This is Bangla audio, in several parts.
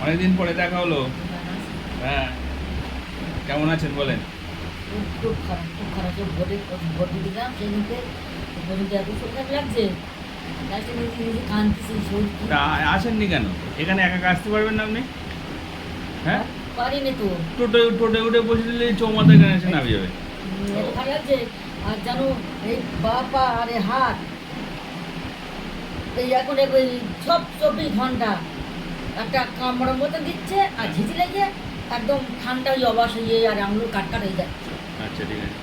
অনেকদিন পরে দেখা হলো। হ্যাঁ, কেমন আছেন বলেন? খুব খারাপ ভোট দিলাম সেদিনকে এত শরীর লাগছে লাস্টে নিজে কাঁদতেছি তা আসেননি কেন? এখানে একা একা আসতে পারবেন না আপনি? হ্যাঁ, পারিনি তো টোটে উঠে বসে দিলে চৌমাথা এখানে এসে নামিয়ে যাবে। এত খারাপ লাগছে। আর জানো এই বাপা আর এই হাত এই এখন ওই সব 24 ঘন্টা একটা কামড়ের মতো দিচ্ছে আর ঝিঝি লেগে একদম ঠান্ডা হয়ে অবাস হয়ে আর আঙুল কাটকাট হয়ে যাচ্ছে। আচ্ছা, ঠিক আছে।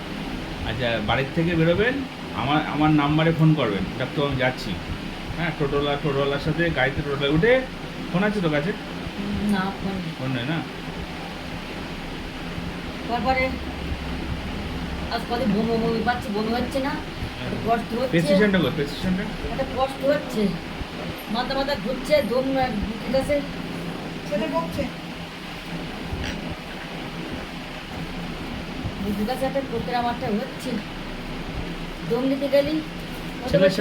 আচ্ছা, বাড়ির থেকে বেরোবেন, আমার নাম্বারে ফোন করবেন, ডাক্তার আমি যাচ্ছি। হ্যাঁ, টোটোওয়ালার সাথে গাড়িতে টোটোলায় উঠে, ফোন আছে তো কাছে? না ফোন নেই না? তারপরে আজ কদিন বমি পাচ্ছি, বমি হচ্ছে না, কষ্ট হচ্ছে, প্রেসক্রিপশনটা কই? প্রেসক্রিপশনটা একটা কষ্ট হচ্ছে, মাথা ঘুরছে, দম ঠিক আছে ছেলে বকছে বুঝতে একটা করতে আমারটা হচ্ছে দম নিতে গেলি ছেলের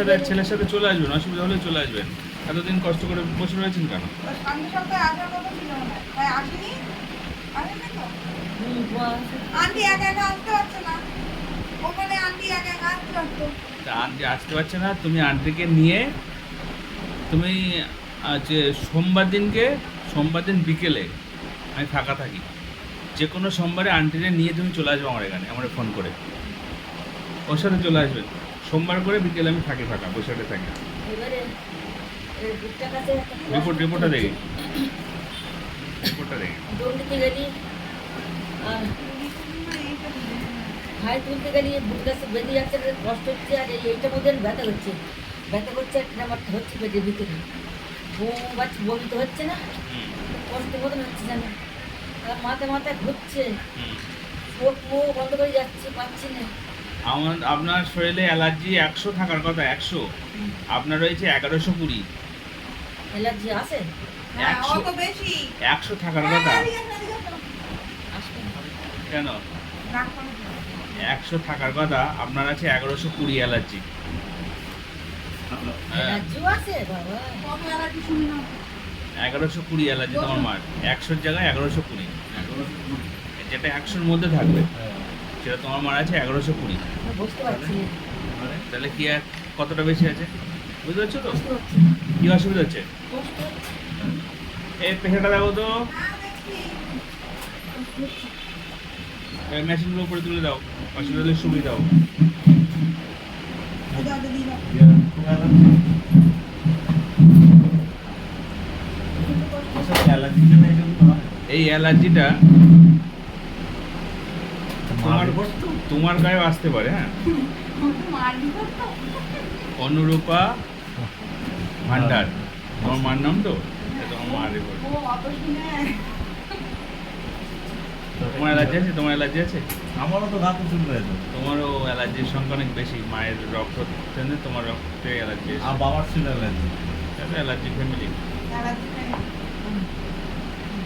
সাথে চলে আসবেন, অসুবিধা হলে চলে আসবেন। এতদিন কষ্ট করে বসে রয়েছেন কেন? সামনের সপ্তাহে আসার কথা ছিল না, তাই আসেনি। আসেনি তো আন্টি একা একা আসতে পারছে না, ওখানে আন্টি একা একা আসতে পারতো। তা আন্টি আসতে পারছে না, তুমি আন্টিকে নিয়ে তুমি যে সোমবার দিন বিকেলে আমি ফাঁকা থাকি, যে কোনো সোমবারে আন্টিকে নিয়ে তুমি চলে আসবে আমার এখানে, আমার ফোন করে ওর সাথে চলে আসবেন। সোমবার করে বিকেলে আমি থাকি ফাঁকা, ওর সাথে থাকি। এবারে বুকটা কাছে রিপোর্টটা দেখি দম নিতে গেলি আর হাই তুলতে গেলি বুক কাছে বেঁধে যাচ্ছে, কষ্ট হচ্ছে আর এইটার মধ্যে ব্যথা করছে আমার হচ্ছে পেটের ভিতরে বমি তো হচ্ছে না, কষ্ট মতন হচ্ছে যেন, আর মাথায় ঘুরছে, চোখ মুখ বন্ধ করে যাচ্ছে, পাচ্ছি না। আপনার শরীরে অ্যালার্জি 100 থাকার কথা, 100, আপনার রয়েছে 1120। অ্যালার্জি আছে? হ্যাঁ, 100 অত বেশি 100 থাকার কথা। আসবে কেন? 100 থাকার কথা, আপনার আছে 1120 অ্যালার্জি। অ্যালার্জিও আছে বাবা? কত অ্যালার্জি শুনি না। 1120 অ্যালার্জি তোমার মার, 100-র জায়গায় 1120, যেটা 100-র মধ্যে থাকবে সেটা তোমার মার আছে 1120। আমি বুঝতে পারছি না। তাহলে কি আর কতটা বেশি আছে বুঝতে পারছো তো? বুঝতে পারছি না। কি অসুবিধা হচ্ছে? কষ্ট হচ্ছে। এই পেশাটা দেখো তো, মেশিনগুলো উপরে তুলে দাও, অসুবিধা হলে সুবিধা দাও। এই অ্যালার্জিটা তোমার গায়েও আসতে পারে। হ্যাঁ, অনুরূপা ভান্ডার তোমার মার নাম তো, তোমার মার রিপোর্ট। তোমার অ্যালার্জি আছে? আমারও তো দাঁত চুল রয়েছে। তোমারও অ্যালার্জির সংখ্যা অনেক বেশি, মায়ের রক্ত থেকে তোমার রক্তে অ্যালার্জি আর বাবার ছিল অ্যালার্জি। Allergy family.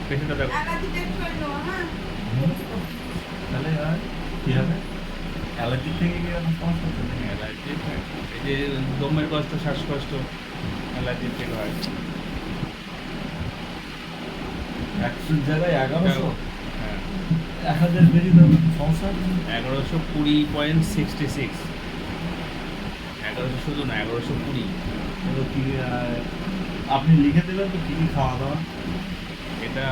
পেশেন্টটা দেখো। তাহলে আর কি হবে? অ্যালার্জি থেকে কি এরকম সমস্যা হচ্ছে? অ্যালার্জি এই যে দমের কষ্ট, শ্বাসকষ্ট অ্যালার্জি থেকে হয়। 100 জায়গায় 1100, হ্যাঁ, 1000 বেরিয়ে যাবে, সমস্যা হচ্ছে। 1120.66, 1100 শুধু না, 1120। তো কি আপনি লিখে দেবেন তো কী কী খাওয়া দাওয়া? এটা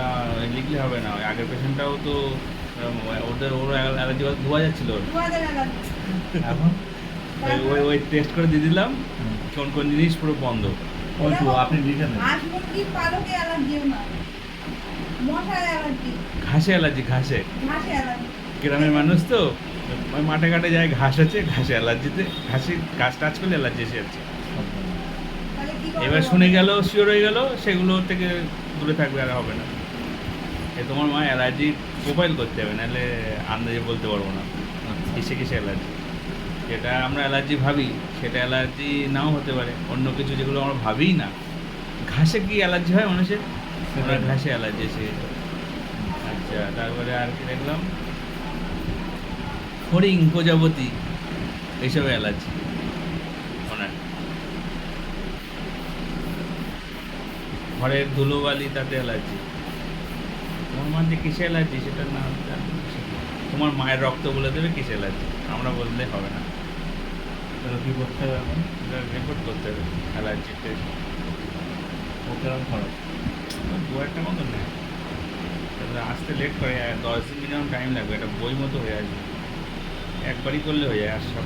লিখলে হবে না, ওই আগের পেশেন্টটাও তো ওর অ্যালার্জি 2000 ছিল। এখন ওই টেস্ট করে দিয়ে দিলাম কোন কোন জিনিস পুরো বন্ধ। ওই তো আপনি লিখে দেন। হাঁস মুরগি পালকে অ্যালার্জিও না, মশার অ্যালার্জি, ঘাসে অ্যালার্জি, ঘাসে অ্যালার্জি। গ্রামের মানুষ তো, ওই মাঠে ঘাটে যায়, ঘাস আছে, ঘাসে অ্যালার্জিতে, ঘাস টাচ করলে অ্যালার্জি এসে যাচ্ছে। তাহলে কি করতে এবার হবে? শুনে গেল, শিওর হয়ে গেল, সেগুলো থেকে দূরে থাকবে, আর হবে না। তোমার মা অ্যালার্জি প্রোফাইল করতে হবে, নাহলে আন্দাজে বলতে পারবো না কিসে অ্যালার্জি। যেটা আমরা অ্যালার্জি ভাবি সেটা অ্যালার্জি নাও হতে পারে, অন্য কিছু যেগুলো আমরা ভাবিই না। ঘাসে কি অ্যালার্জি হয় মানুষের? ওনার ঘাসে অ্যালার্জি এসে গেছে। আচ্ছা, তারপরে আর কি দেখলাম, হরিণ, প্রজাপতি, এইসবে অ্যালার্জি ওনার। ঘরের ধুলোবালি তাতে অ্যালার্জি। তোমার মার যে কিসে অ্যালার্জি সেটা না জানি না। তোমার মায়ের রক্ত বলে দেবে কিসে অ্যালার্জি, আমরা বললে হবে না। তাহলে কি করতে হবে এখন? রিপোর্ট করতে হবে অ্যালার্জি টেস্ট। ও কেমন খরচ? 2,000 মতো নেয়। তাহলে আসতে লেট করে, 10 দিন মিনিমাম টাইম লাগবে, এটা বই মতো হয়ে আসবে। একবারই করলে হয়ে যায়, আর সব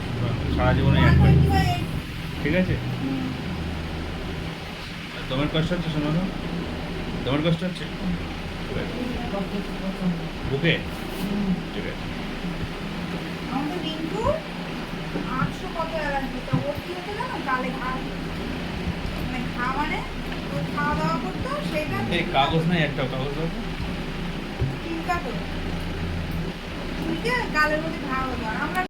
সারা জীবনে একবারই। ঠিক আছে? আর তোমার কষ্ট হচ্ছে শোনো তো? তোমার কষ্ট হচ্ছে? ঠিক আছে। কষ্ট হচ্ছে প্রচণ্ড। বুকে? হুম। ঠিক আছে। আমাদের রিন্টু 800 কত অ্যালার্জি, তো ওর কি হতো জানো, গালে ঘা, মানে ঘা মানে ও খাওয়া দাওয়া করতো সেটা এই কাগজ নাই, একটা কাগজ আছে? চিন্তা তো চুলকে গালের মধ্যে ঘা হতো। আর আমরা